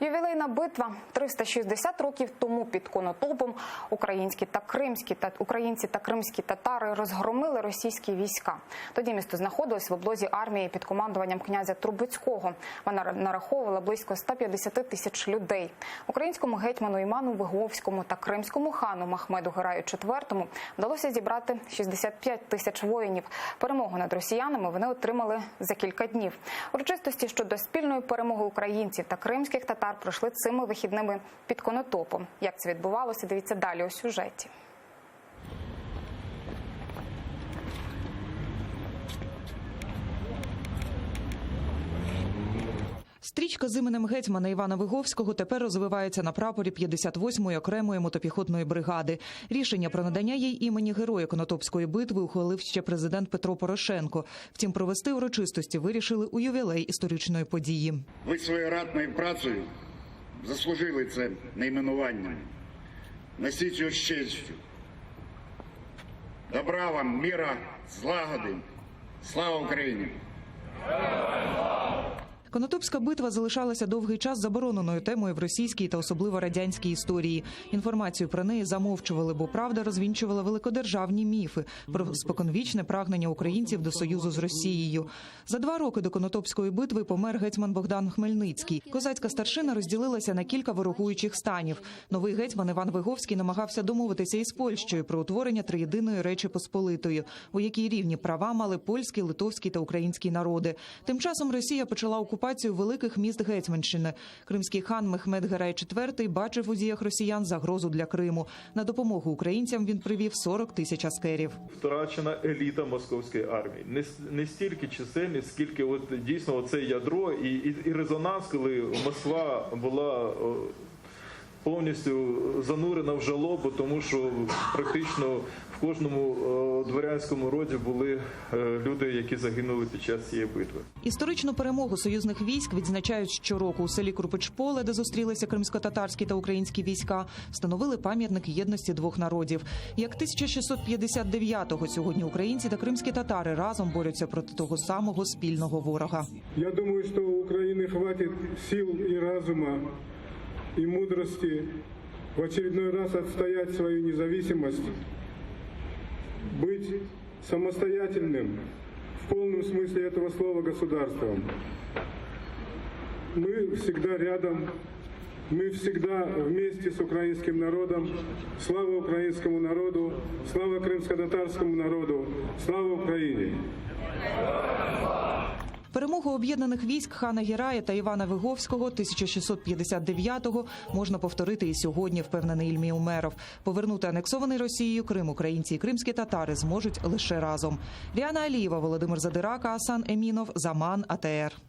Ювілейна битва. 360 років тому під Конотопом українці та кримські татари розгромили російські війська. Тоді місто знаходилось в облозі армії під командуванням князя Трубецького. Вона нараховувала близько 150 тисяч людей. Українському гетьману Іману Виговському та кримському хану Махмеду Гераю IV вдалося зібрати 65 тисяч воїнів. Перемогу над росіянами вони отримали за кілька днів. Урочистості щодо спільної перемоги українців та кримських татар пройшли цими вихідними під Конотопом. Як це відбувалося, дивіться далі у сюжеті. Стрічка з іменем гетьмана Івана Виговського тепер розвивається на прапорі 58-ї окремої мотопіхотної бригади. Рішення про надання їй імені Героя Конотопської битви ухвалив ще президент Петро Порошенко. Втім, провести урочистості вирішили у ювілей історичної події. Ви своєю ратною працею заслужили це найменування. Носіть його з честю. Добра вам, міра, злагоди. Слава Україні! Конотопська битва залишалася довгий час забороненою темою в російській та особливо радянській історії. Інформацію про неї замовчували, бо правда розвінчувала великодержавні міфи про споконвічне прагнення українців до союзу з Росією. За 2 роки до Конотопської битви помер гетьман Богдан Хмельницький. Козацька старшина розділилася на кілька ворогуючих станів. Новий гетьман Іван Виговський намагався домовитися із Польщею про утворення триєдиної Речі Посполитої, у якій рівні права мали польський, литовський та український народи. Тим часом Росія почала окупацію великих міст Гетьманщини. Кримський хан Мехмед Герай IV бачив у діях росіян загрозу для Криму. На допомогу українцям він привів 40 тисяч аскерів. Втрачена еліта московської армії. Не стільки чисельність, скільки дійсно це ядро і резонанс, коли Москва була повністю занурена в жалобу, тому що практично в кожному дворянському роді були люди, які загинули під час цієї битви. Історичну перемогу союзних військ відзначають щороку. У селі Крупичполе, де зустрілися кримсько-татарські та українські війська, встановили пам'ятник єдності двох народів. Як 1659-го сьогодні українці та кримські татари разом борються проти того самого спільного ворога. Я думаю, що у України хватить сил і розуму и мудрости в очередной раз отстоять свою независимость, быть самостоятельным в полном смысле этого слова государством. Мы всегда рядом, мы всегда вместе с украинским народом. Слава украинскому народу, слава крымско-татарскому народу, слава Україні! Перемогу об'єднаних військ хана Герая та Івана Виговського 1659-го можна повторити і сьогодні, впевнений Ільмі Умеров. Повернути анексований Росією Крим українці і кримські татари зможуть лише разом. Ріана Алієва, Володимир Задирака, Асан Емінов, Заман, АТР.